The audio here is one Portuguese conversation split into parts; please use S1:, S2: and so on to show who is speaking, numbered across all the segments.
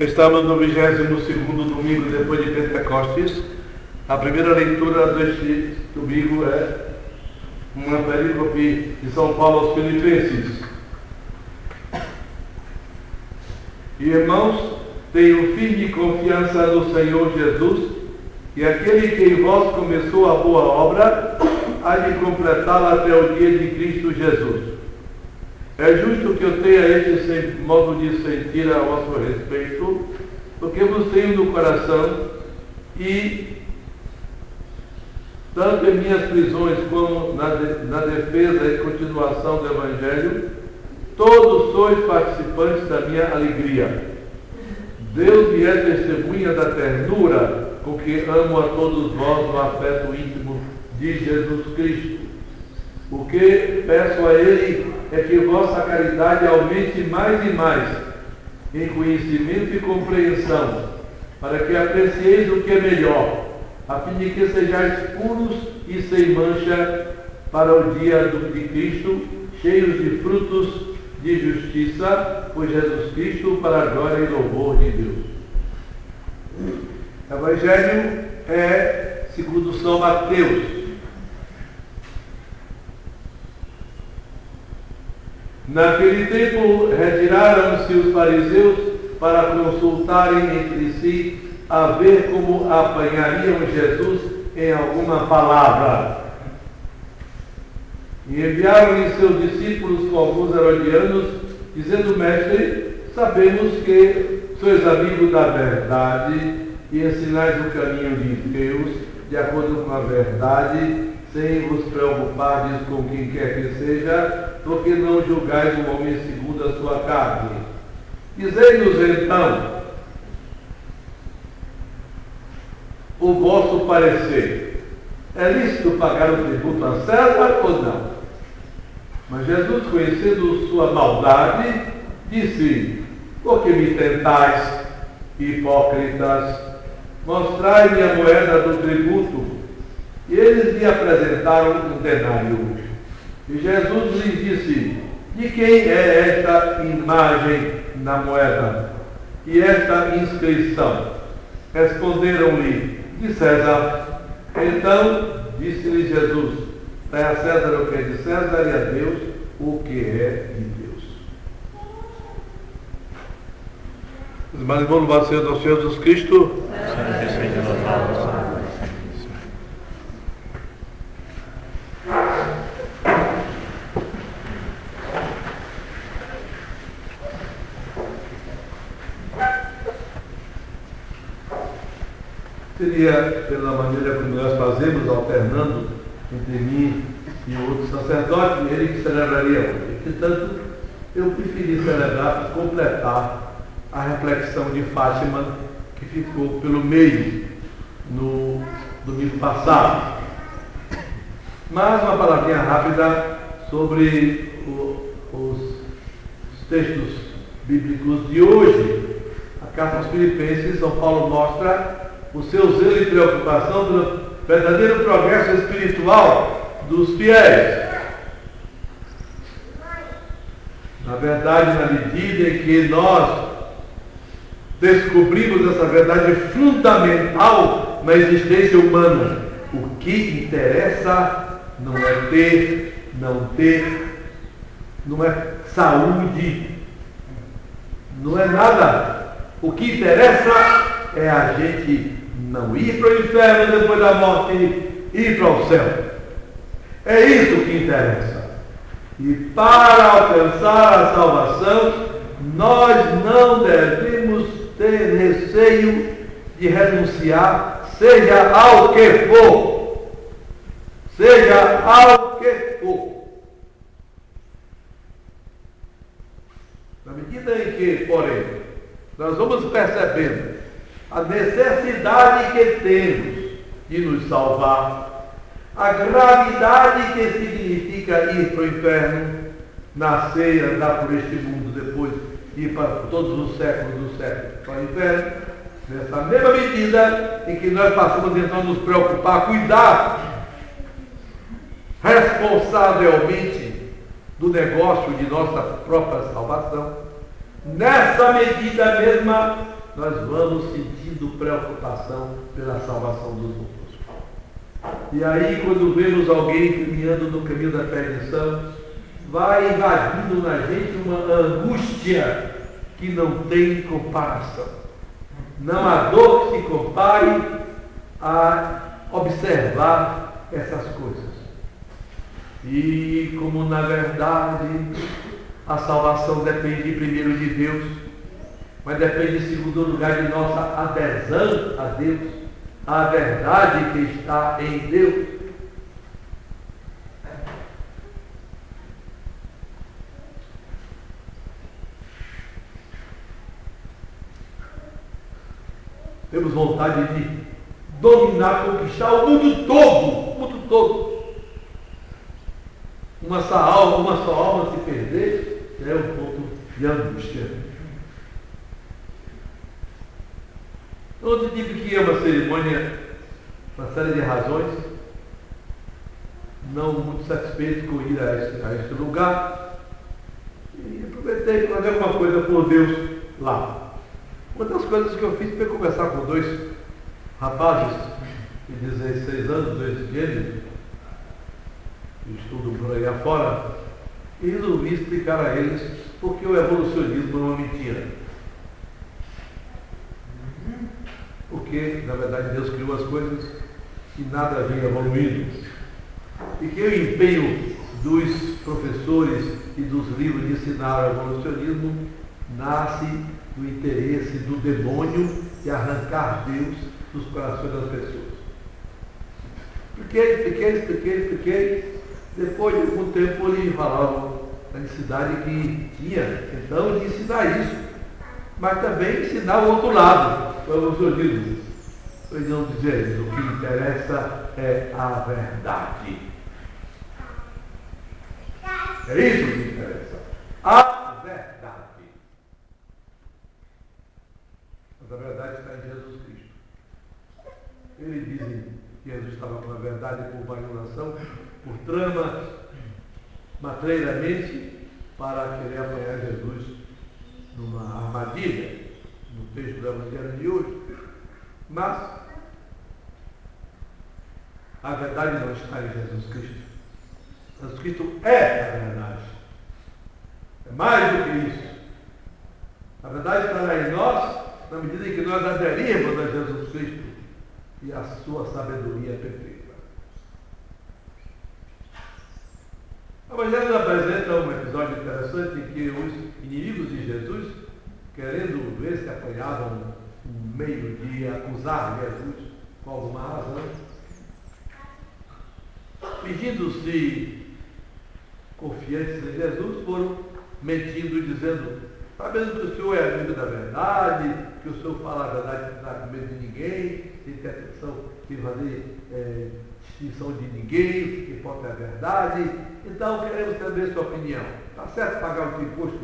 S1: Estamos no 22º domingo depois de Pentecostes. A primeira leitura deste domingo é uma perícope de São Paulo aos Filipenses. Irmãos, tenho firme confiança no Senhor Jesus, e aquele que em vós começou a boa obra, há de completá-la até o dia de Cristo Jesus. É justo que eu tenha este modo de sentir a vosso respeito, porque vos tenho no coração, e tanto em minhas prisões como na defesa e continuação do Evangelho, todos sois participantes da minha alegria. Deus me é testemunha da ternura com que amo a todos vós no afeto íntimo de Jesus Cristo. O que peço a Ele é que vossa caridade aumente mais e mais em conhecimento e compreensão, para que aprecieis o que é melhor, a fim de que sejais puros e sem mancha para o dia de Cristo, cheios de frutos de justiça por Jesus Cristo, para a glória e louvor de Deus. O Evangelho é segundo São Mateus. Naquele tempo, retiraram-se os fariseus para consultarem entre si a ver como apanhariam Jesus em alguma palavra. E enviaram-lhe seus discípulos com alguns herodianos, dizendo: Mestre, sabemos que sois amigo da verdade e ensinais o caminho de Deus, de acordo com a verdade, sem vos preocupardes com quem quer que seja, porque não julgais o homem segundo a sua carne. Dizei-nos então o vosso parecer. É lícito pagar o tributo a César ou não? Mas Jesus, conhecendo sua maldade, disse: Por que me tentais, hipócritas? Mostrai-me a moeda do tributo. E eles lhe apresentaram um denário. E Jesus lhes disse: De quem é esta imagem na moeda? E esta inscrição? Responderam-lhe: De César. Então disse-lhe Jesus: Dai a César o que é de César, e a Deus o que é de Deus. Os irmãos, louvado seja o Senhor Jesus Cristo. Seria pela maneira como nós fazemos, alternando entre mim e o outro sacerdote, ele que celebraria hoje. Portanto, eu preferi celebrar para completar a reflexão de Fátima, que ficou pelo meio no domingo passado. Mas uma palavrinha rápida sobre os textos bíblicos de hoje. A carta aos Filipenses, São Paulo mostra o seu zelo e preocupação pelo verdadeiro progresso espiritual dos fiéis. Na verdade, na medida em que nós descobrimos essa verdade fundamental na existência humana, o que interessa não é ter, não ter, não é saúde, não é nada. O que interessa é a gente não ir para o inferno depois da morte, ir para o céu. É isso que interessa. E para alcançar a salvação, nós não devemos ter receio de renunciar, seja ao que for. Seja ao que for. Na medida em que, porém, nós vamos percebendo a necessidade que temos de nos salvar, a gravidade que significa ir para o inferno, nascer e andar por este mundo, depois ir para todos os séculos dos séculos para o inferno, nessa mesma medida em que nós passamos então a nos preocupar, cuidar responsavelmente do negócio de nossa própria salvação, nessa medida mesma nós vamos sentindo preocupação pela salvação dos outros. E aí, quando vemos alguém caminhando no caminho da perdição, vai invadindo na gente uma angústia que não tem comparação. Não há dor que se compare a observar essas coisas. E como na verdade a salvação depende primeiro de Deus, mas depende em segundo lugar de nossa adesão a Deus, a verdade que está em Deus. Temos vontade de dominar, conquistar o mundo todo. Uma só alma se perder é um ponto de angústia. Eu te digo que é uma cerimônia, uma série de razões, não muito satisfeito com ir a este lugar, e aproveitei para fazer alguma coisa por Deus lá. Uma das coisas que eu fiz foi conversar com dois rapazes de 16 anos, dois gêmeos, que estudam por aí afora, e resolvi explicar a eles porque o evolucionismo é uma mentira. Porque, na verdade, Deus criou as coisas e nada vem evoluindo. E que o empenho dos professores e dos livros de ensinar o evolucionismo nasce do interesse do demônio de arrancar Deus dos corações das pessoas. Expliquei. Depois de algum tempo ele falava da necessidade que tinha, então, de ensinar isso, mas também ensinar o outro lado, o evolucionismo. Pois não dizer, o que interessa é a verdade. É isso que interessa. A verdade. Mas a verdade está em Jesus Cristo. Eles dizem que Jesus estava com a verdade por manipulação, por trama, matreiramente, para querer apanhar Jesus numa armadilha, no texto do Evangelho de hoje. Mas a verdade não está em Jesus Cristo. Jesus Cristo é a verdade. É mais do que isso. A verdade estará em nós, na medida em que nós aderirmos a Jesus Cristo e a sua sabedoria perfeita. O Evangelho nos apresenta um episódio interessante em que os inimigos de Jesus, querendo ver se apanhavam um meio de acusar Jesus com alguma razão, fingindo-se confiantes em Jesus, foram mentindo e dizendo: sabendo que o Senhor é amigo da verdade, que o Senhor fala a verdade que não dá com medo de ninguém, sem ter atenção, sem fazer distinção de ninguém, o que importa é a verdade. Então queremos saber sua opinião. Está certo pagar o imposto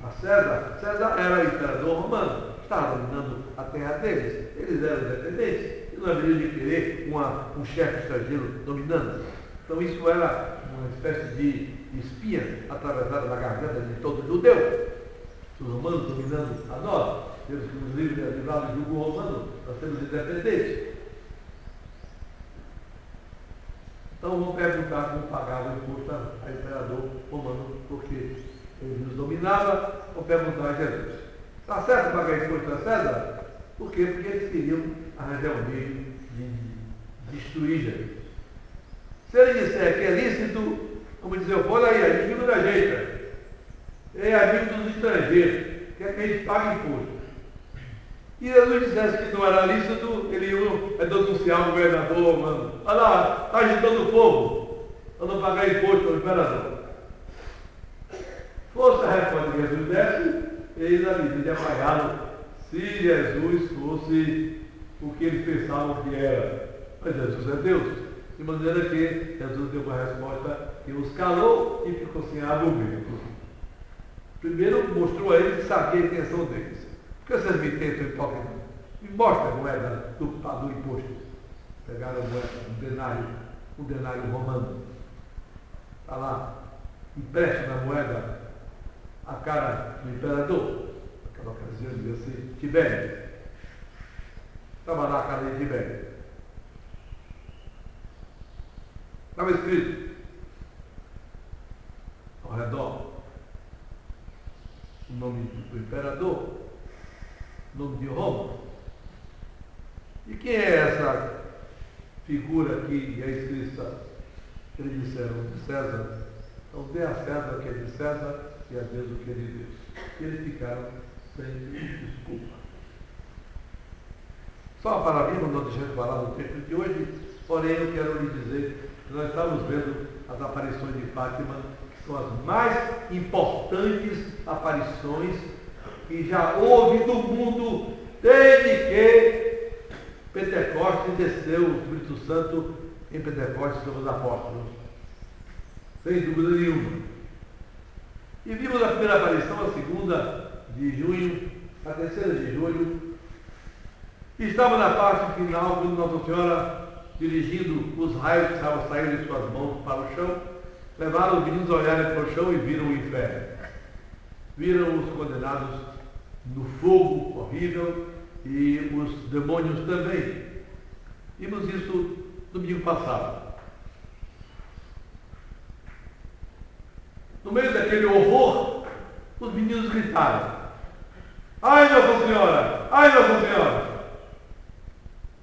S1: a César? César era imperador romano, estava dominando a terra deles, eles eram independentes, e não haveria de querer um chefe estrangeiro dominando. Então isso era uma espécie de espinha atravessada na garganta de todo judeu. Os romanos dominando a nós, temos que nos livrar do jugo romano, nós temos independentes. Então vamos perguntar como pagava o imposto a imperador romano, porque ele nos dominava. Vamos perguntar a Jesus: está certo pagar imposto a César? Por quê? Porque eles queriam arranjar um meio de destruir Jesus. Se ele disser que é lícito, como dizer, olha aí, é amigo da gente, é amigo dos estrangeiros, quer que a gente pague imposto. E Jesus dissesse que não era lícito, ele ia denunciar o governador romano. Olha lá, está agitando o povo para não pagar imposto ao imperador. Fosse a resposta que Jesus desse, eles ali de apagá-lo se Jesus fosse o que eles pensavam que era. Mas Jesus é Deus. De maneira que Jesus deu uma resposta que os calou e ficou sem argumento. Primeiro mostrou a eles que sabia a intenção deles. Por que vocês me tentam hipócrita? Me mostra a moeda do imposto. Pegaram a moeda, um denário romano. Está lá, impresso na moeda a cara do imperador. Naquela ocasião, devia ser Tibério. Estava lá a cadeia de velho. Estava escrito ao redor o nome do imperador, o nome de Roma. E quem é essa figura que é escrita? Eles disseram de César. Então dê a César o que é de César e a Deus o que é de Deus. E eles ficaram sem desculpa. Só uma palavrinha, não deixei de falar no texto de hoje, porém eu quero lhe dizer que nós estamos vendo as aparições de Fátima, que são as mais importantes aparições que já houve no mundo desde que Pentecostes desceu o Espírito Santo em Pentecostes sobre os apóstolos. Sem dúvida nenhuma. E vimos a primeira aparição, a segunda de junho, a terceira de julho. E estava na parte final, quando Nossa Senhora, dirigindo os raios que estavam saindo de suas mãos para o chão, levaram os meninos a olharem para o chão e viram o inferno. Viram os condenados no fogo horrível e os demônios também. Vimos isso domingo passado. No meio daquele horror, os meninos gritaram: ai, Nossa Senhora! Ai, Nossa Senhora!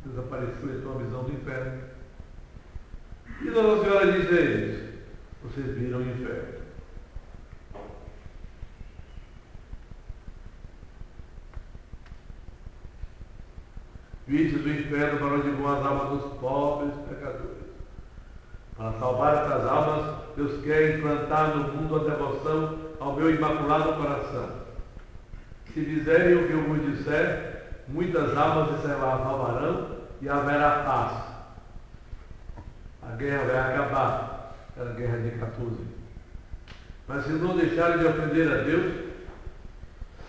S1: Desapareceu então a visão do inferno. E Nossa Senhora diz a eles: vocês viram o inferno. Vistes o inferno para onde vão as almas dos pobres pecadores. Para salvar essas almas, Deus quer implantar no mundo a devoção ao meu imaculado coração. Se fizerem o que eu vos disser, muitas almas se salvarão e haverá paz. A guerra vai acabar. Era a guerra de 14. Mas se não deixarem de ofender a Deus,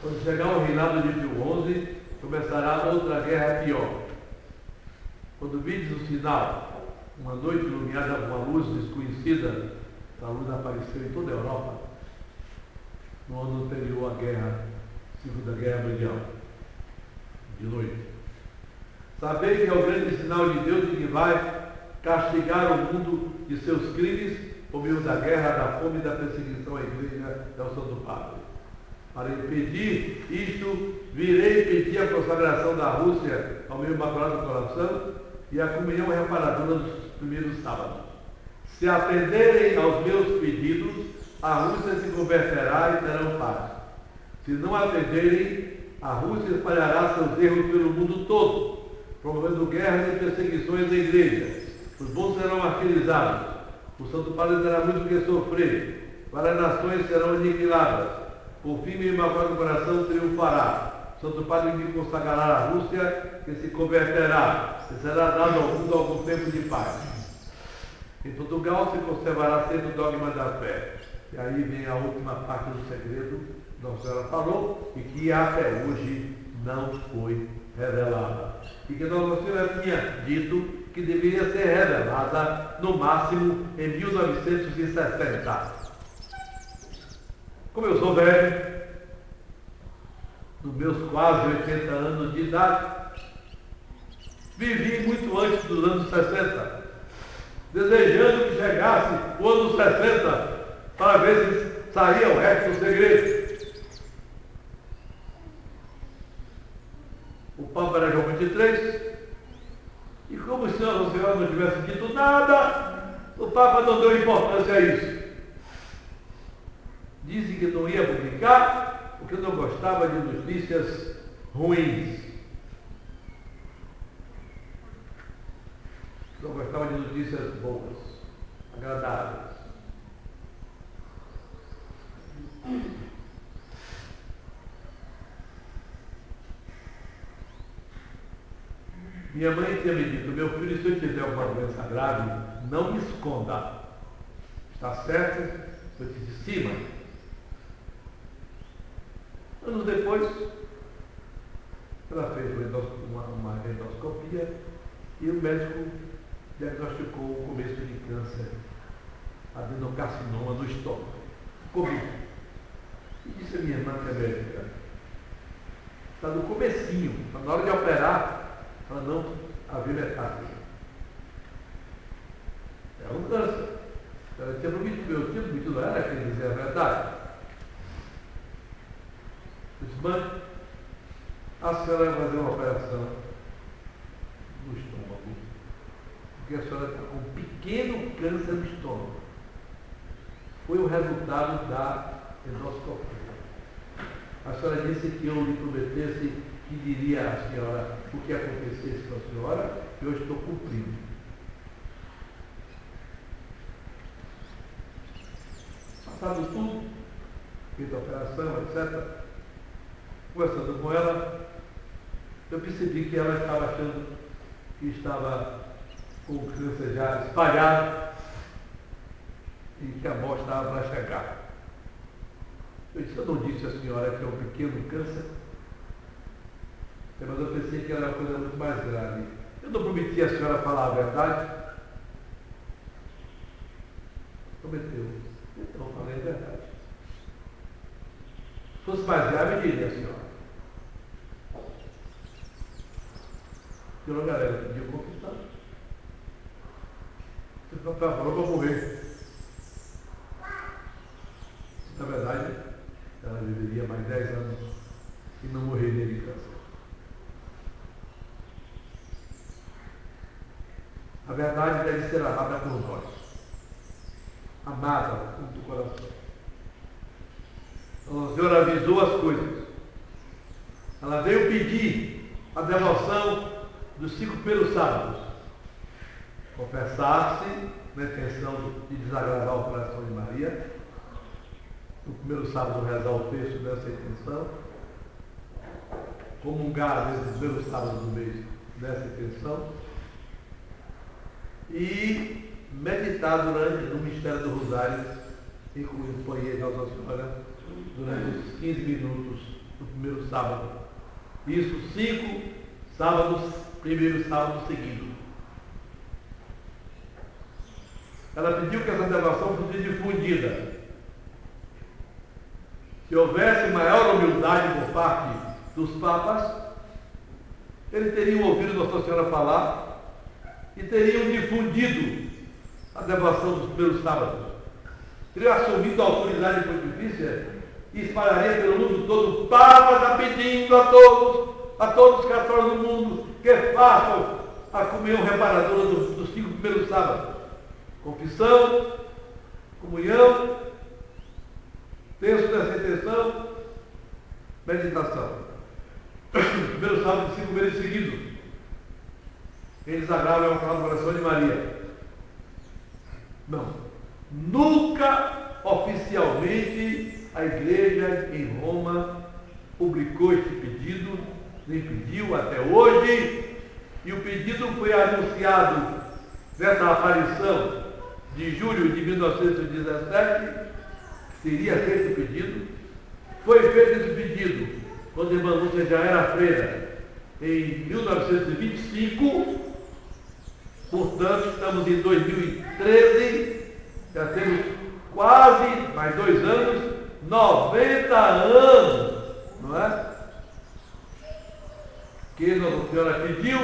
S1: quando chegar o reinado de Pio XI, começará outra guerra pior. Quando vides o sinal, uma noite iluminada com uma luz desconhecida, a luz apareceu em toda a Europa, no ano anterior à guerra, Segunda Guerra Mundial, de noite. Sabeis que é o grande sinal de Deus que vai castigar o mundo de seus crimes por meio da guerra, da fome e da perseguição à Igreja e ao Santo Padre. Para impedir isto, virei pedir a consagração da Rússia ao meu Imaculado Coração e a comunhão reparadora dos primeiros sábados. Se atenderem aos meus pedidos, a Rússia se converterá e terão paz. Se não atenderem, a Rússia espalhará seus erros pelo mundo todo, promovendo guerras e perseguições à Igreja. Os bons serão martirizados, o Santo Padre terá muito que sofrer, várias nações serão aniquiladas. Por fim, meu Imaculado Coração triunfará. O Santo Padre me consagrará a Rússia, que se converterá, e será dado ao mundo algum tempo de paz. Em Portugal se conservará sempre o dogma da fé. E aí vem a última parte do segredo que Nossa Senhora falou e que até hoje não foi revelada. E que Nossa Senhora tinha dito que deveria ser revelada no máximo em 1960. Como eu sou velho, nos meus quase 80 anos de idade, vivi muito antes dos anos 60, desejando que chegasse o ano 60 para ver se saía o resto do segredo. O Papa era João 23, e como se Nossa Senhora não tivesse dito nada, o Papa não deu importância a isso. Disse que não ia publicar porque não gostava de notícias ruins. Não gostava de notícias boas, agradáveis. Minha mãe tinha me dito: meu filho, se eu tiver alguma doença grave, não me esconda. Está certo? Eu disse: sim, mãe. Anos depois, ela fez uma endoscopia e o médico diagnosticou o começo de câncer, adenocarcinoma no estômago. Covid. E disse a minha irmã, que é médica: está no comecinho, na hora de operar, para não haver metástase. É um câncer. Eu tinha prometido a ela que ele dizia a verdade. Eu disse, mãe, a senhora vai fazer uma operação no estômago, porque a senhora está com um pequeno câncer no estômago. Foi o resultado da endoscopia. A senhora disse que eu lhe prometesse que diria à senhora o que acontecesse com a senhora, e eu estou cumprindo. Passado tudo, feita a operação, etc., conversando com ela, eu percebi que ela estava achando que estava com o câncer já espalhado e que a morte estava para chegar. Eu disse, eu não disse à senhora que é um pequeno câncer, mas eu pensei que era uma coisa muito mais grave. Eu não prometi à senhora falar a verdade. Prometeu. Então eu falei a verdade. Se fosse mais grave, eu diria à senhora. Senhora galera, pediu confissão. Você falou para morrer. Na verdade, ela viveria mais 10 anos e não morreria de câncer. A verdade deve ser amada por nós. Amada do coração. Então, o Senhor avisou as coisas. Ela veio pedir a devoção dos 5 primeiros sábados. Confessar-se na intenção de desagradar o coração de Maria. No primeiro sábado rezar o texto dessa intenção. Comungar nesses primeiros sábados do mês dessa intenção. E meditar no mistério do Rosário, incluindo o banheiro de Nossa Senhora, durante os 15 minutos do primeiro sábado. Isso 5 sábados, primeiros sábados seguidos. Ela pediu que essa devoção fosse difundida. Se houvesse maior humildade por parte dos papas, eles teriam ouvido Nossa Senhora falar e teriam difundido a devoção dos primeiros sábados. Teriam assumido a autoridade pontifícia e espalharia pelo mundo todo. O Papa está pedindo a todos os católicos do mundo que façam a comunhão reparadora dos 5 primeiros sábados. Confissão, comunhão, texto dessa intenção, meditação. Primeiro sábado de 5 meses seguidos. Eles agravam a colaboração de Maria. Não. Nunca oficialmente a igreja em Roma publicou este pedido, nem pediu até hoje, e o pedido foi anunciado nessa aparição de julho de 1917, seria feito o pedido. Foi feito esse pedido quando a irmã Lúcia já era freira, em 1925, portanto, estamos em 2013, já temos quase mais 2 anos, 90 anos, não é? Que Nossa Senhora pediu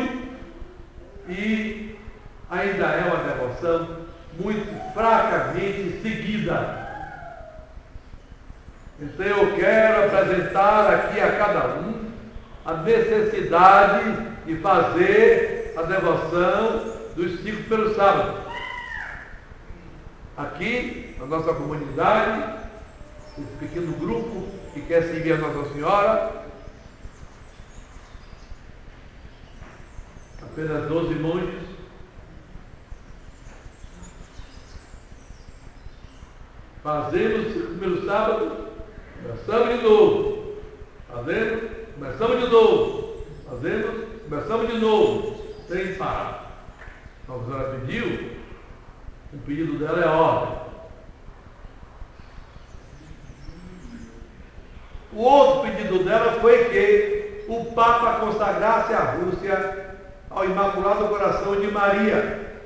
S1: e ainda é uma devoção muito fracamente seguida. Então eu quero apresentar aqui a cada um a necessidade de fazer a devoção dos 5 primeiros sábados. Aqui, na nossa comunidade, esse pequeno grupo que quer seguir a Nossa Senhora, apenas 12 monges, fazendo os 5 primeiros sábados, começamos de novo, começamos de novo, começamos de novo, sem parar. Então, a senhora pediu, o pedido dela é ordem. O outro pedido dela foi que o Papa consagrasse a Rússia ao Imaculado Coração de Maria.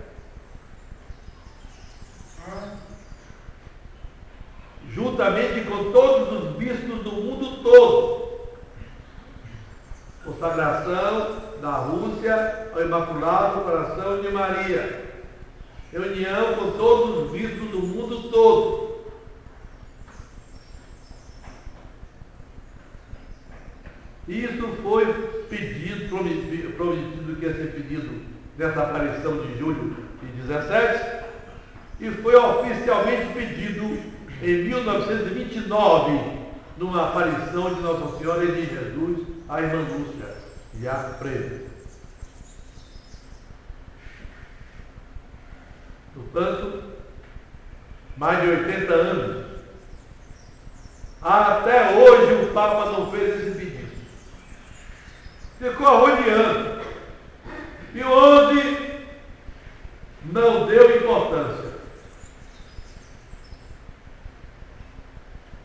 S1: Juntamente com todos os bispos do mundo todo. Consagração da Rússia ao Imaculado Coração de Maria. Reunião com todos os bispos do mundo todo. Isso foi pedido, prometido que ia ser pedido nessa aparição de julho de 17, e foi oficialmente pedido em 1929, numa aparição de Nossa Senhora e de Jesus, a irmã Lúcia, já presa. Portanto, mais de 80 anos. Até hoje o Papa não fez esse pedido. Ficou arrodeando. E onde não deu importância.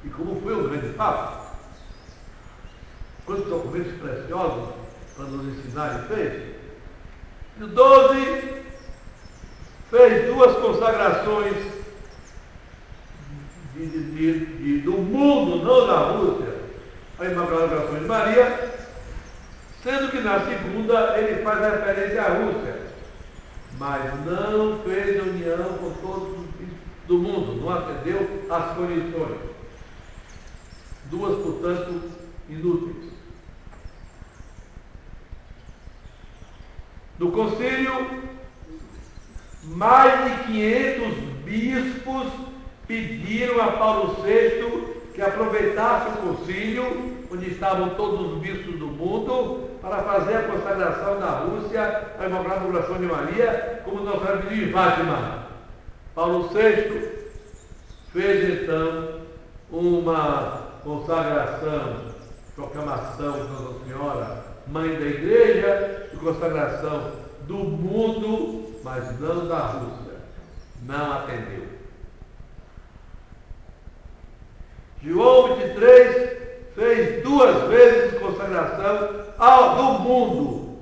S1: E como foi o grande Papa, quantos documentos preciosos para nos ensinar ele fez? No 12, fez 2 consagrações do mundo, não da Rússia, a Imaculada Coração de Maria, sendo que na segunda ele faz referência à Rússia, mas não fez união com todos os bispos do mundo, não atendeu às condições. 2, portanto, inúteis. No concílio, mais de 500 bispos pediram a Paulo VI que aproveitasse o concílio, onde estavam todos os bispos do mundo, para fazer a consagração da Rússia à Imaculada Coração de Maria, como nós vamos pedir em Fátima. Paulo VI fez então uma consagração, proclamação de Nossa Senhora, Mãe da Igreja, de consagração do mundo, mas não da Rússia. Não atendeu. João 23 fez 2 vezes consagração do mundo,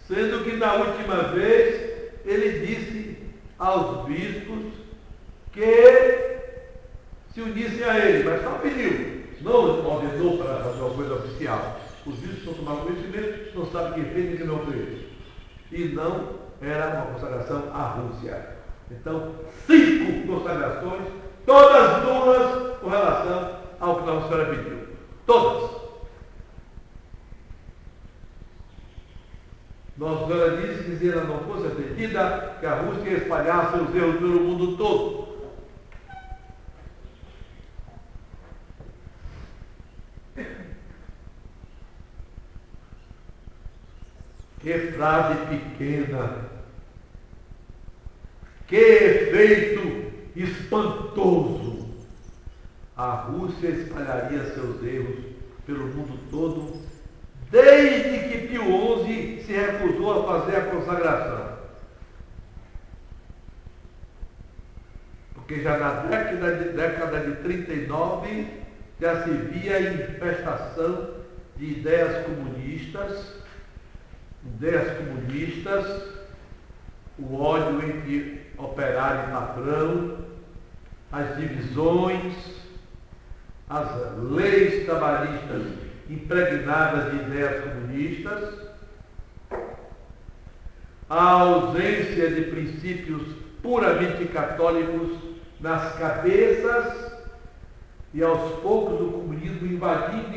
S1: sendo que na última vez ele disse aos bispos que se unissem a ele, mas só pediu, não ordenou para fazer uma coisa oficial. Os bispos não tomaram conhecimento, não sabem quem fez e quem não fez. E não era uma consagração à Rússia. Então, 5 consagrações, todas nulas com relação ao que Nossa Senhora pediu. Todas. Nossa Senhora disse que se ela não fosse atendida, que a Rússia ia espalhar seus erros pelo mundo todo. Que frase pequena, que efeito espantoso! A Rússia espalharia seus erros pelo mundo todo, desde que Pio XI se recusou a fazer a consagração. Porque já na década de 39 já se via a infestação de ideias comunistas, o ódio entre operário e patrão, as divisões, as leis trabalhistas impregnadas de ideias comunistas, a ausência de princípios puramente católicos nas cabeças, e aos poucos o comunismo invadindo,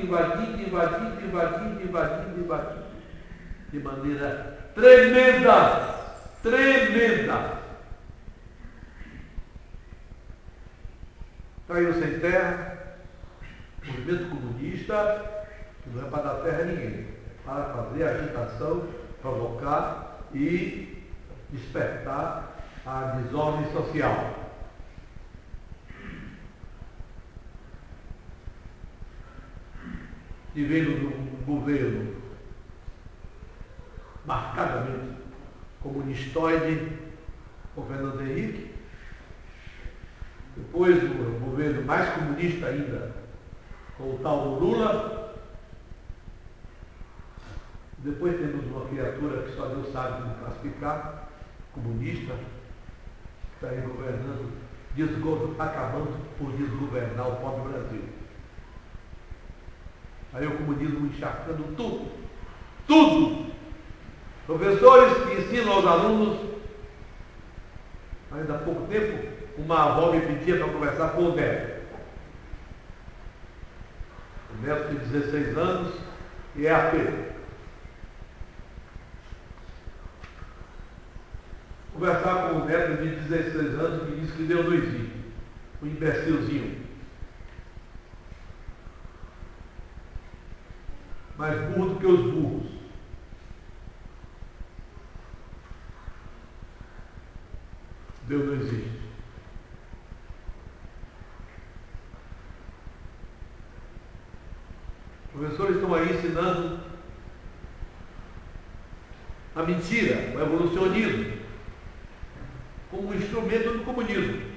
S1: de maneira tremenda, tremenda. Caiu sem terra, movimento comunista, que não é para dar terra a ninguém, é para fazer agitação, provocar e despertar a desordem social. Vivendo num governo marcadamente comunistoide, com Fernando Henrique, depois o governo mais comunista ainda, com o tal do Lula, depois temos uma criatura que só Deus sabe como classificar, comunista, que está aí governando, acabando por desgovernar o pobre Brasil. Aí o comunismo encharcando tudo. Tudo. Professores que ensinam aos alunos. Ainda há pouco tempo, uma avó me pedia para conversar com o neto. O neto tem 16 anos e é ateu. Conversar com o neto de 16 anos que disse que Deus não existe. Um imbecilzinho. Mais burro do que os burros. Deus não existe. Os professores estão aí ensinando a mentira, o evolucionismo, como um instrumento do comunismo.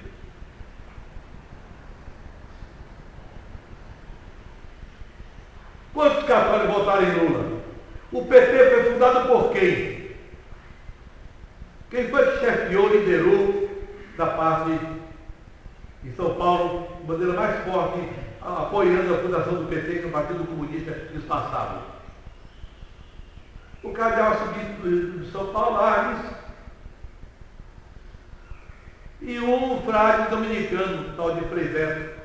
S1: Quantos católicos votaram em Lula? O PT foi fundado por quem? Quem foi que chefiou, liderou da parte em São Paulo, de maneira mais forte, apoiando a fundação do PT, que é o Partido Comunista disfarçado? O cardeal arcebispo de São Paulo, Arnes, e um frade dominicano, tal de Frei Beto.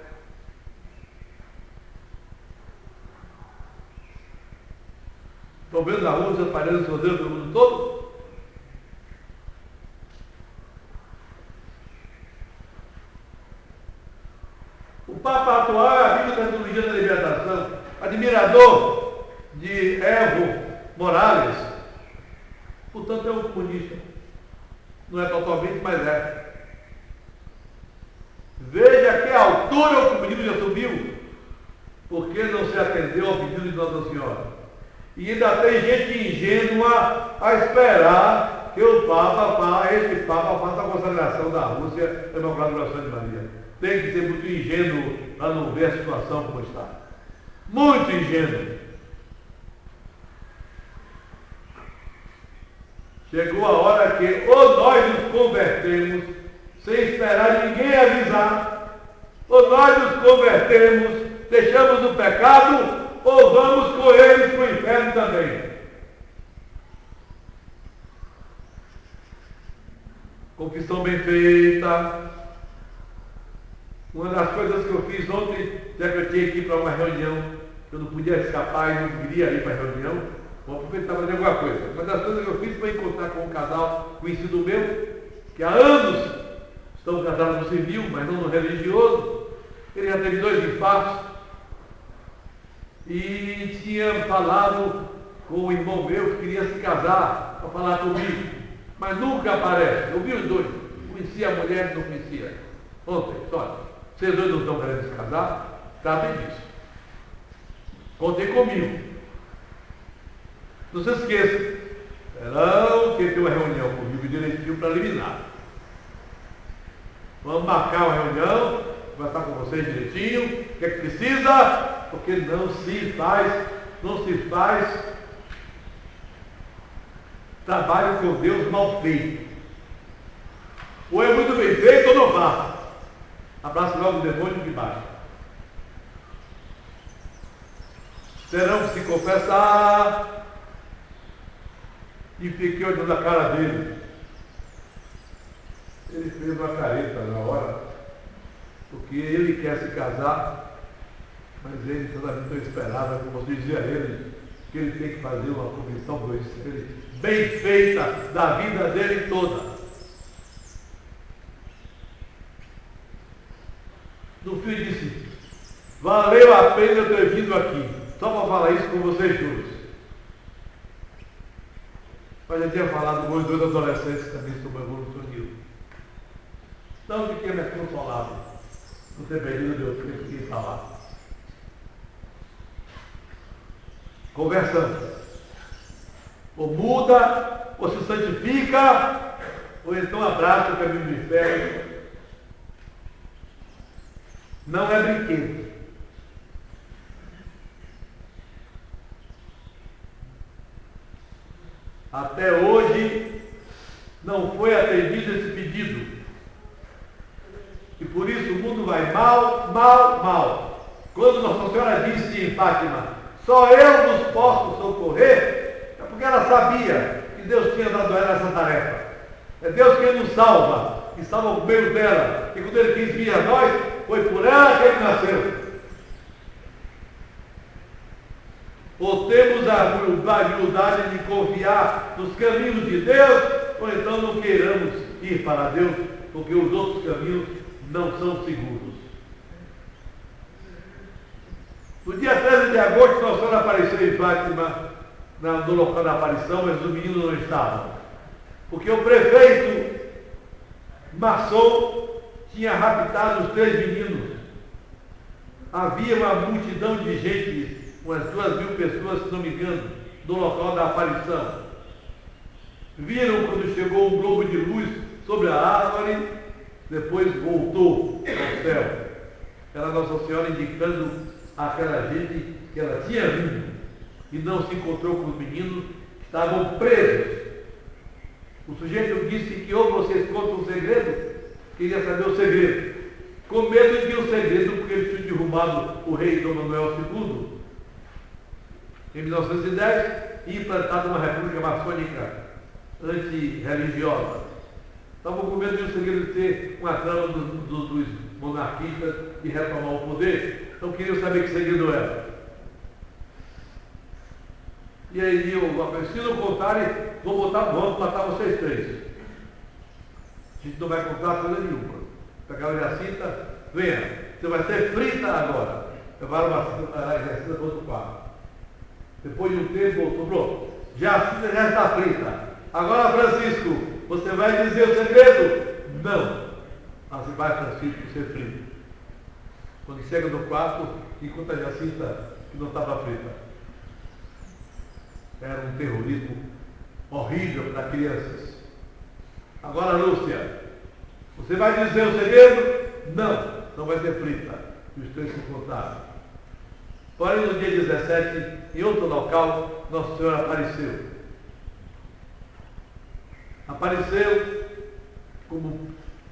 S1: Estão vendo na rua os aparelhos rodando pelo mundo todo? O Papa atual é amigo da teologia da libertação, admirador de Evo Morales, portanto é um comunista. Não é totalmente, mas é. Veja que altura o comunismo já subiu, porque não se atendeu ao pedido de Nossa Senhora. E ainda tem gente ingênua a esperar que o Papa faça a consagração da Rússia democrática do coração de Maria. Tem que ser muito ingênuo para não ver a situação como está. Muito ingênuo. Chegou a hora que ou nós nos convertemos sem esperar ninguém avisar, ou nós nos convertemos, deixamos o pecado, ou vamos com eles para o inferno também. Confissão bem feita. Uma das coisas que eu fiz ontem, já que eu tinha que ir para uma reunião, eu não podia escapar e não queria ir para a reunião, vou aproveitar para fazer alguma coisa. Uma das coisas que eu fiz foi encontrar com um casal conhecido meu, que há anos estão casados no civil, mas não no religioso. Ele já teve 2 infartos e tinha falado com o irmão meu que queria se casar para falar comigo, mas nunca aparece. Eu vi os dois, conhecia a mulher e não conhecia. Ontem, olha, vocês dois não estão querendo se casar? Tratem disso. Contem comigo. Não se esqueça. Não, que tem uma reunião comigo direitinho para eliminar. Vamos marcar uma reunião, conversar com vocês direitinho, o que é que precisa, porque não se faz trabalho com Deus mal feito. Ou é muito bem feito ou não faça. Abraça logo o demônio de baixo. Terão que se confessar. E fiquei olhando a cara dele. Ele fez uma careta na hora, porque ele quer se casar, mas ele toda não esperava, como dizia ele, que ele tem que fazer uma confissão do Espírito bem feita da vida dele toda. No fim disse, valeu a pena eu ter vindo aqui, só para falar isso com vocês dois. Mas eu tinha falado com os 2 adolescentes também sobre o evolucionismo. Então eu fiquei mais consolado. Não ter perdido meu tempo que falar. Conversamos. Ou muda, ou se santifica, ou então abraça o caminho do inferno. Não é brinquedo. Até hoje não foi atendido esse pedido. E por isso o mundo vai mal, mal, mal. Quando Nossa Senhora disse em Fátima, só eu vos posso socorrer,
S2: porque ela sabia que Deus tinha dado a ela essa tarefa. É Deus quem nos salva, que salva o meio dela. E quando Ele quis vir a nós, foi por ela que Ele nasceu. Ou temos a humildade de confiar nos caminhos de Deus, ou então não queiramos ir para Deus, porque os outros caminhos não são seguros. No dia 13 de agosto, Nossa Senhora apareceu em Fátima, no local da aparição, mas os meninos não estavam. Porque o prefeito maçom tinha raptado os 3 meninos. Havia uma multidão de gente, umas 2.000 pessoas, se não me engano, no local da aparição. Viram quando chegou um globo de luz sobre a árvore, depois voltou ao céu. Era Nossa Senhora indicando àquela gente que ela tinha vindo e não se encontrou com os meninos que estavam presos. O sujeito disse que ou vocês contam um segredo, queria saber o segredo, com medo de um segredo, porque ele tinha derrubado o rei Dom Manuel II em 1910 e implantado uma república maçônica antirreligiosa. Estavam com medo de um segredo de ser uma trama dos monarquistas de retomar o poder. Então queriam saber que segredo era. E aí se não contarem, vamos matar vocês 3. A gente não vai contar coisa nenhuma. Pegaram a Jacinta, venha, você vai ser frita agora. Levaram a Jacinta para o outro quarto. Depois de um tempo, voltou, pronto. Jacinta já está frita. Agora, Francisco, você vai dizer o segredo? Não. Assim vai Francisco ser frito. Quando chega no quarto, encontra a Jacinta que não estava frita. Era um terrorismo horrível para crianças. Agora, Lúcia, você vai dizer o segredo? Não, não vai ser frita. E os 3 se contaram. Porém, no dia 17, em outro local, Nossa Senhora apareceu. Apareceu como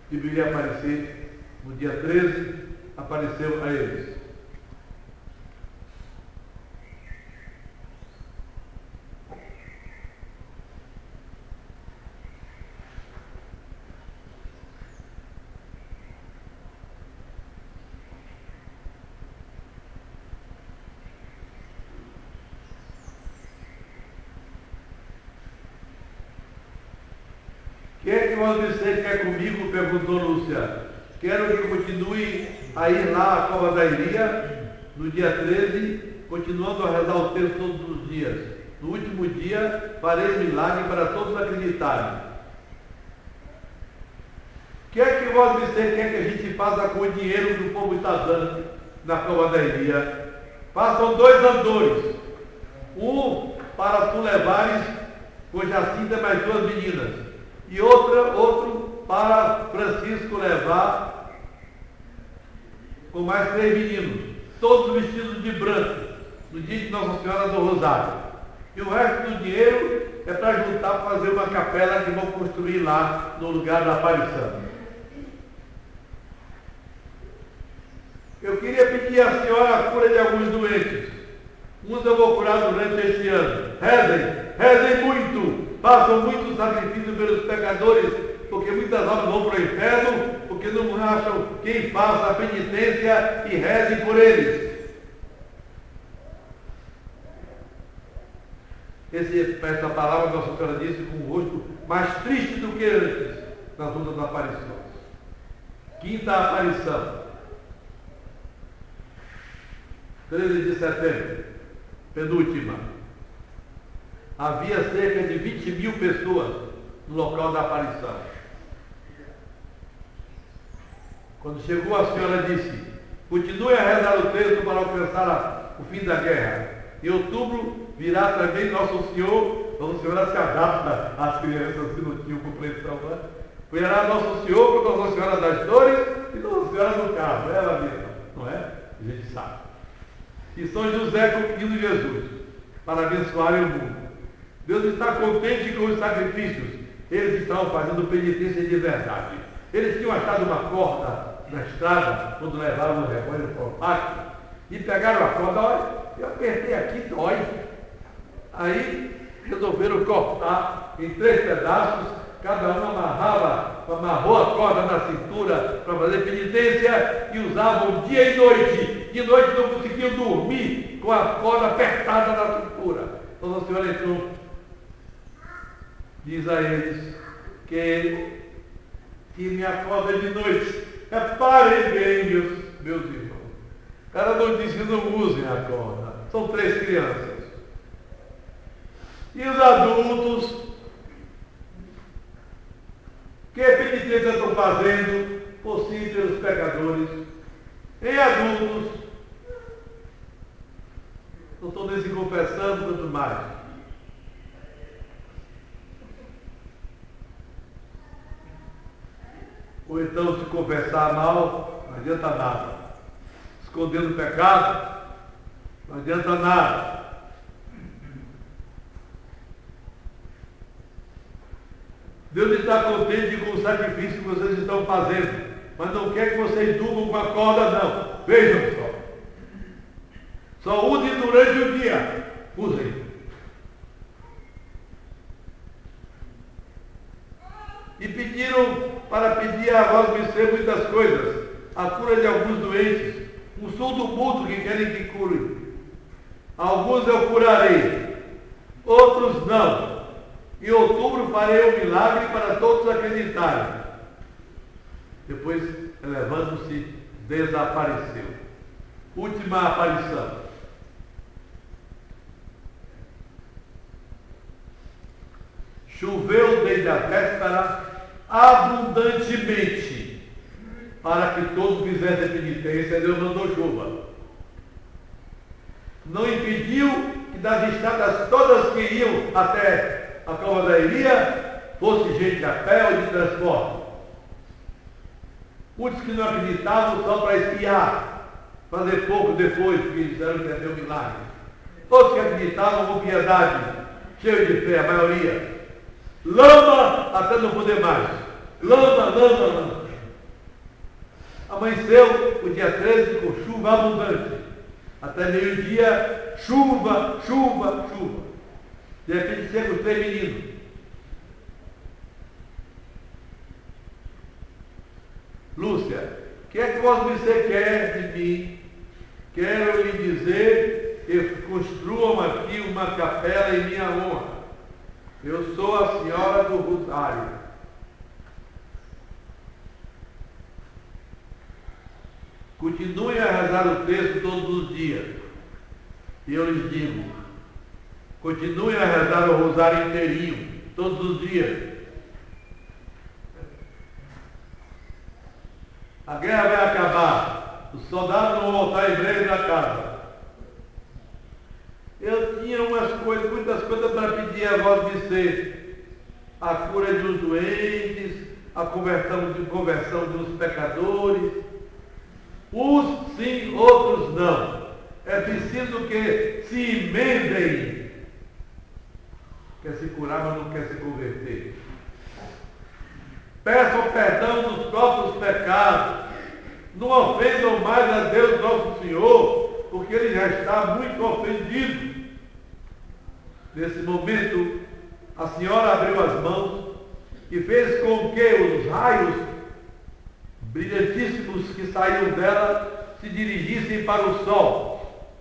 S2: deveria aparecer no dia 13, apareceu a eles. Quem é que você quer comigo? Perguntou Lúcia. Quero que continue a ir lá à Cova da Iria, no dia 13, continuando a rezar o texto todos os dias. No último dia, farei milagre para todos acreditarem. O que é que você quer que a gente faça com o dinheiro que o povo está dando na Cova da Iria? Façam 2 andores. Um para tu levares com Jacinta mais 2 meninas. E outro para Francisco levar com mais 3 meninos, todos vestidos de branco, no dia de Nossa Senhora do Rosário. E o resto do dinheiro é para juntar para fazer uma capela que vão construir lá no lugar da aparição. Eu queria pedir à senhora a cura de alguns doentes. Uns eu vou curar durante este ano. Rezem muito. Façam muito sacrifício pelos pecadores, porque muitas almas vão para o inferno, porque não acham quem faça a penitência e reze por eles. Essa palavra Nossa Senhora disse com o rosto mais triste do que antes, nas outras aparições. 5ª aparição, 13 de setembro, penúltima. Havia cerca de 20.000 pessoas no local da aparição. Quando chegou, a senhora disse: continue a rezar o texto para alcançar o fim da guerra. Em outubro virá também Nosso Senhor. Nossa Senhora se adapta às crianças que não tinham compreensão, né? Virá Nosso Senhor com Nossa Senhora das Dores e Nossa Senhora do Carmo, ela mesma, não é? A gente sabe. E São José com o menino Jesus, para abençoarem o mundo. Deus está contente com os sacrifícios. Eles estavam fazendo penitência de verdade. Eles tinham achado uma corda na estrada, quando levaram o rebanho para o pátio, e pegaram a corda. Olha, eu apertei aqui, dói. Aí resolveram cortar em 3 pedaços, cada um amarrou a corda na cintura para fazer penitência e usavam dia e noite. De noite não conseguiam dormir com a corda apertada na cintura. Então Nossa Senhora entrou, diz a eles que me acorda de noite. Reparem bem, meus irmãos. O cara não disse que não usem a corda. São 3 crianças. E os adultos, que penitência estão fazendo por si pelos pecadores? Em adultos, não estão nem se confessando, quanto mais. Ou então, se confessar mal, não adianta nada. Escondendo o pecado, não adianta nada. Deus está contente com o sacrifício que vocês estão fazendo, mas não quer que vocês durmam com a corda, não. Vejam só. Só usem durante o dia. Usem. E pediram para pedir a vós mercê muitas coisas. A cura de alguns doentes, um surdo mudo que querem que cure. Alguns eu curarei, outros não. Em outubro farei um milagre para todos acreditarem. Depois, elevando-se, desapareceu. Última aparição. Choveu desde a véspera abundantemente, para que todos fizessem penitência. Deus mandou chuva. Não impediu que das estradas todas que iam até a cavalaria fosse gente a pé ou de transporte. Muitos que não acreditavam só para espiar, fazer pouco depois, porque disseram que ia ter um milagre. Outros que acreditavam com piedade, cheios de fé, a maioria. Lama até não poder mais. Lama. Amanheceu o dia 13 com chuva abundante. Até meio-dia, chuva. De repente chegam os 3 meninos. Lúcia, o que é que você quer de mim? Quero lhe dizer que construam aqui uma capela em minha honra. Eu sou a Senhora do Rosário. Continuem a rezar o texto todos os dias. E eu lhes digo, continuem a rezar o rosário inteirinho, todos os dias. A guerra vai acabar. Os soldados vão voltar em breve para casa. Eu tinha muitas coisas para pedir a vós de ser. A cura de uns doentes, a conversão de uns pecadores. Uns sim, outros não. É preciso que se emendem. Quer se curar, mas não quer se converter. Peçam perdão dos próprios pecados. Não ofendam mais a Deus nosso Senhor, porque Ele já está muito ofendido. Nesse momento, a Senhora abriu as mãos e fez com que os raios brilhantíssimos que saíam dela se dirigissem para o sol.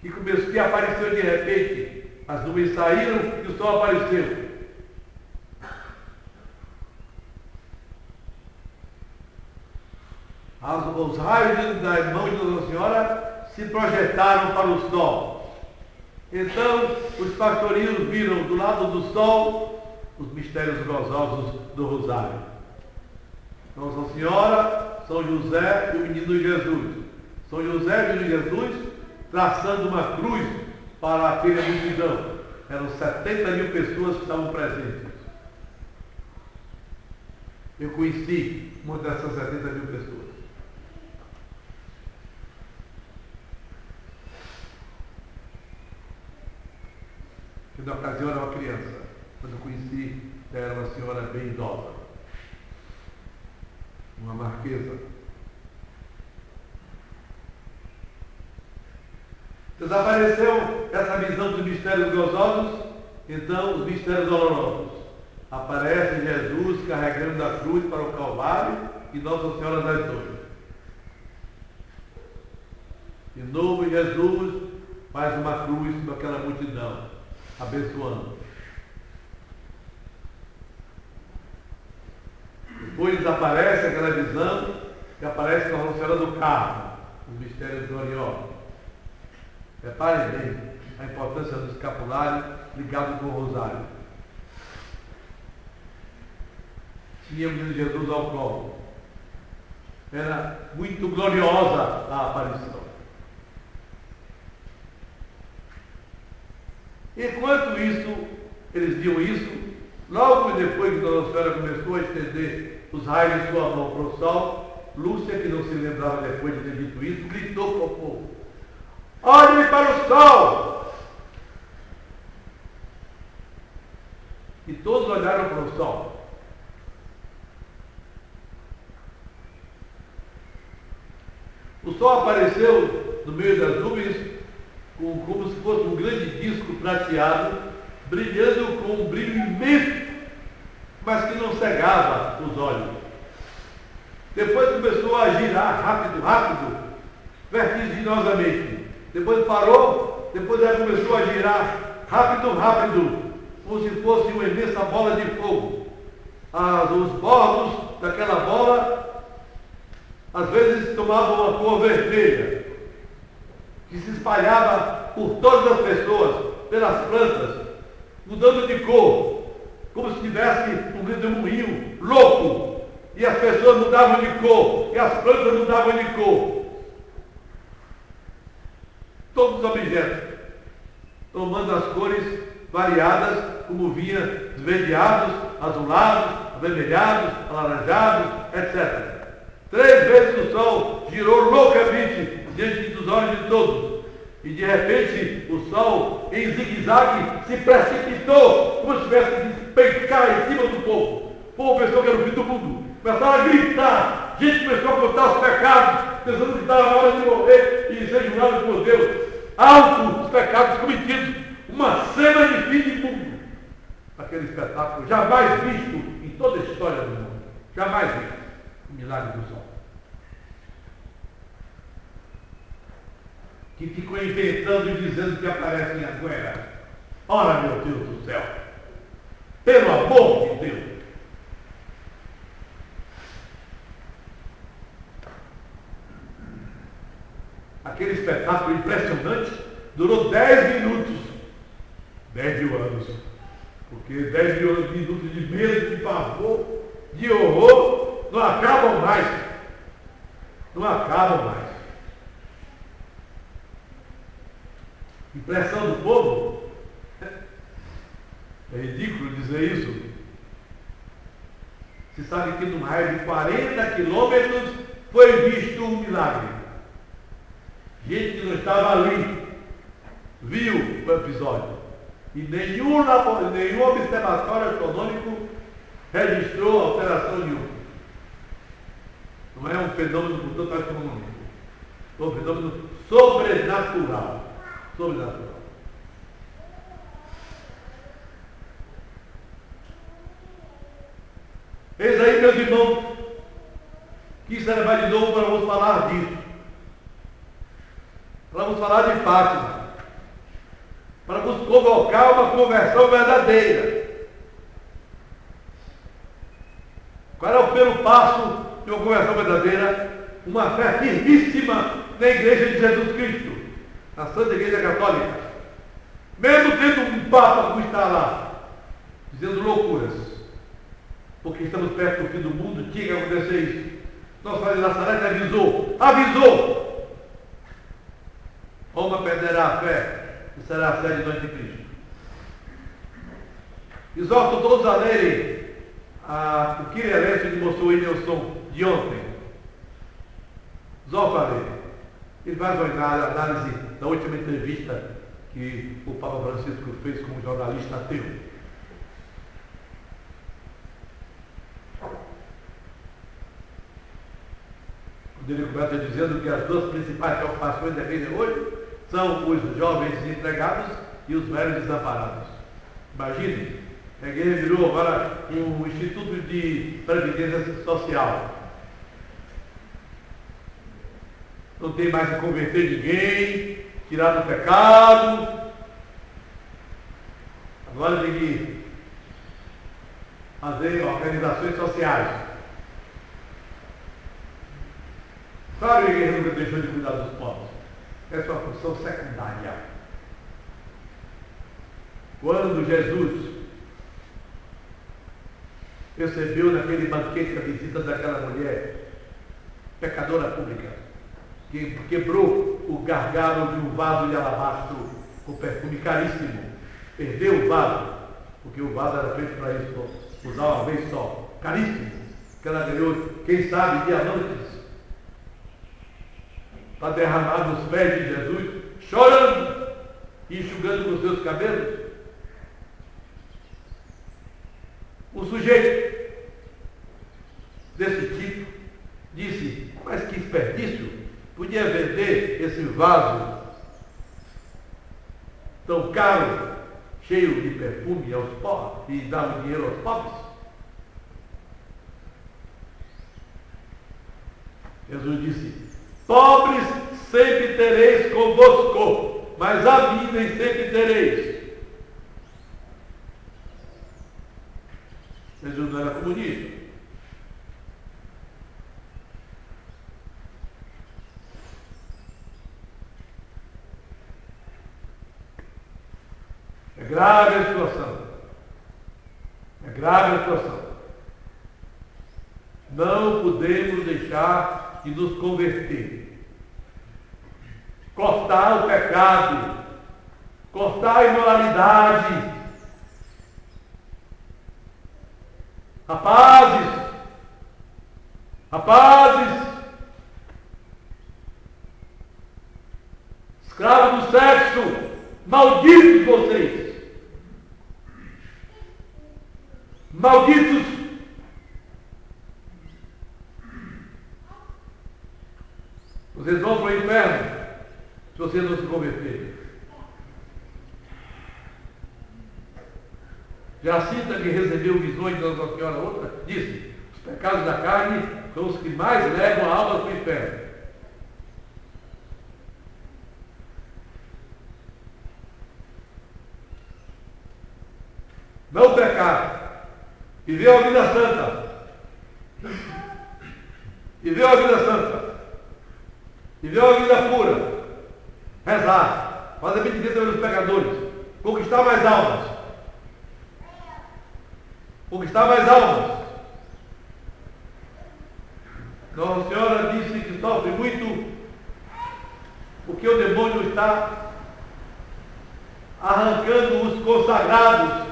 S2: Que apareceu de repente. As nuvens saíram e o sol apareceu. Os raios das mãos de Nossa Senhora se projetaram para o sol. Então, os pastorinhos viram do lado do sol os mistérios gozosos do Rosário. Nossa Senhora, São José e o menino Jesus. São José e o menino Jesus traçando uma cruz para aquela multidão. Eram 70.000 pessoas que estavam presentes. Eu conheci uma dessas 70.000 pessoas. Que na ocasião era uma criança. Quando eu conheci, era uma senhora bem idosa. Uma marquesa. Desapareceu essa visão dos mistérios gozosos, então os mistérios dolorosos. Aparece Jesus carregando a cruz para o Calvário e Nossa Senhora das Dores. De novo Jesus faz uma cruz com aquela multidão, abençoando. Depois desaparece aquela visão e aparece Nossa Senhora do Carmo, os mistérios gloriosos. Reparem bem a importância do escapulário ligado com o rosário. Tinha o menino Jesus ao colo. Era muito gloriosa a aparição. Enquanto isso, eles viam isso, logo depois que Nossa Senhora começou a estender os raios de sua mão para o sol, Lúcia, que não se lembrava depois de ter dito isso, gritou para o povo: olhem para o sol! E todos olharam para o sol. O sol apareceu no meio das nuvens como se fosse um grande disco prateado, brilhando com um brilho imenso, mas que não cegava os olhos. Depois começou a girar rápido, vertiginosamente. Depois parou, depois ela começou a girar rápido, como se fosse uma imensa bola de fogo. Os bordos daquela bola às vezes tomavam uma cor vermelha, que se espalhava por todas as pessoas, pelas plantas, mudando de cor, como se tivesse um grande moinho louco, e as pessoas mudavam de cor, e as plantas mudavam de cor. Todos os objetos, tomando as cores variadas, como vinha esverdeados, azulados, avermelhados, alaranjados, etc. 3 vezes o sol girou loucamente diante dos olhos de todos. E de repente o sol, em zigue-zague, se precipitou, como se tivesse de despencar em cima do povo. O povo pensou que era o fim do mundo. Começaram a gritar. Gente começou a contar os pecados, pensando que estava na hora de morrer e ser julgado por Deus. Alto os pecados cometidos. Uma cena de fim de mundo. Aquele espetáculo jamais visto em toda a história do mundo. Jamais visto. O milagre do sol. Que ficou inventando e dizendo que aparece em Anguera. Ora, meu Deus do céu! Pelo amor de Deus! Aquele espetáculo impressionante durou 10 minutos. 10 mil anos. Porque 10 mil minutos de medo, de pavor, de horror, não acabam mais. Não acabam mais. Impressão do povo. É ridículo dizer isso. Se sabe que num raio de 40 quilômetros foi visto um milagre. Gente que não estava ali viu o episódio. E nenhum observatório astronômico registrou alteração nenhuma. Não é um fenômeno, portanto, astronômico. É um fenômeno sobrenatural. Sobrenatural. Eis aí, meus irmãos, quis levar de novo para vamos falar disso. Vamos falar de Fátima. Para nos convocar uma conversão verdadeira. Qual é o primeiro passo de uma conversão verdadeira? Uma fé firmíssima na Igreja de Jesus Cristo, na Santa Igreja Católica. Mesmo tendo um Papa como está lá, dizendo loucuras, porque estamos perto do fim do mundo, tinha que acontecer isso. Nossa Senhora de Nazaré avisou! Roma perderá a fé e será a sede do anticristo. Exorto todos a lerem o que Elencio mostrou em Nelson de ontem. Exorto a ler. Ele vai olhar a análise da última entrevista que o Papa Francisco fez como jornalista ateu. Quando ele começa dizendo que as 2 principais preocupações da igreja hoje são os jovens desempregados e os velhos desamparados. Imagine, a igreja virou agora um instituto de previdência social. Não tem mais que converter ninguém, tirar do pecado. Agora tem que fazer organizações sociais. Claro que a igreja nunca deixou de cuidar dos pobres. Essa é uma função secundária. Quando Jesus recebeu naquele banquete a visita daquela mulher, pecadora pública, que quebrou o gargalo de um vaso de alabastro com perfume caríssimo, perdeu o vaso, porque o vaso era feito para isso, usar uma vez só, caríssimo, que ela ganhou, quem sabe, diamantes, para derramar nos pés de Jesus, chorando e enxugando com seus cabelos. O sujeito desse tipo disse: mas que desperdício, podia vender esse vaso tão caro, cheio de perfume aos pobres, e dar o dinheiro aos pobres. Jesus disse: pobres sempre tereis convosco, mas a mim nem sempre tereis. Jesus não era comunista. É grave a situação. É grave a situação. Não podemos deixar de nos converter. Cortar o pecado. Cortar a imoralidade. Rapazes, escravos do sexo, malditos vocês, malditos, vocês vão para o inferno se vocês não se converterem. Jacinta, que recebeu visões de Nossa Senhora outra, disse: os pecados da carne são os que mais levam a alma para o inferno. Não pecar, viver a vida santa, viver a vida santa, viver a vida pura, rezar, fazer penitência pelos pecadores, conquistar mais almas. Conquistar mais almas. Nossa Senhora disse que sofre muito porque o demônio está arrancando os consagrados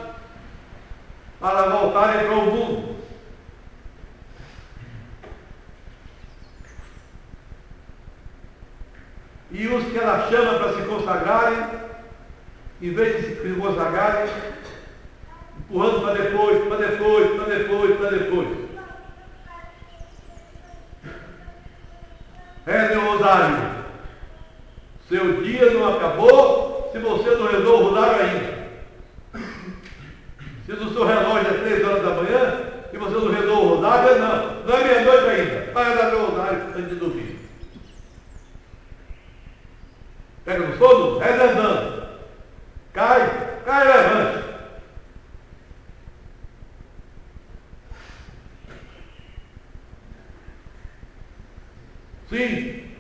S2: para voltarem para o mundo. E os que ela chama para se consagrarem, em vez de se consagrarem, empurrando para depois, para depois, para depois, para depois. Reze o rosário. Seu dia não acabou se você não rezou o rosário ainda. Se o seu relógio é 3 horas da manhã e você não rezou o rosário, não é meia-noite ainda. Vai rezar o rosário antes de dormir. Pega no sono, reza andando. Cai e levante. Sim,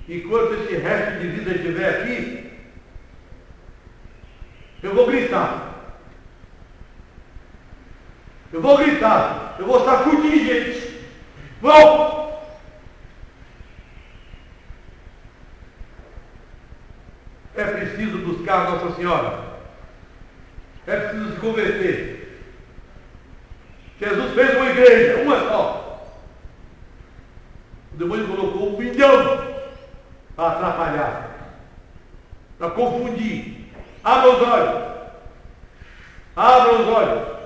S2: enquanto esse resto de vida estiver aqui, eu vou gritar. Eu vou sacudir, gente. Vou! É preciso buscar Nossa Senhora. É preciso se converter. Jesus fez uma igreja, uma só. O demônio colocou 1 milhão para atrapalhar, para confundir. Abra os olhos. Abra os olhos.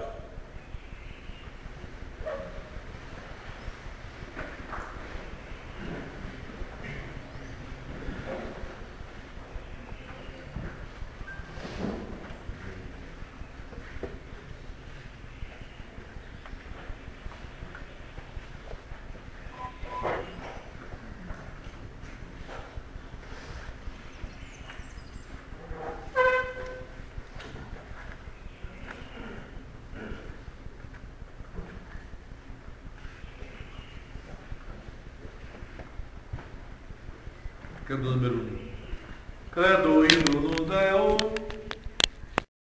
S2: Credo número 1. Credo indo no Deo.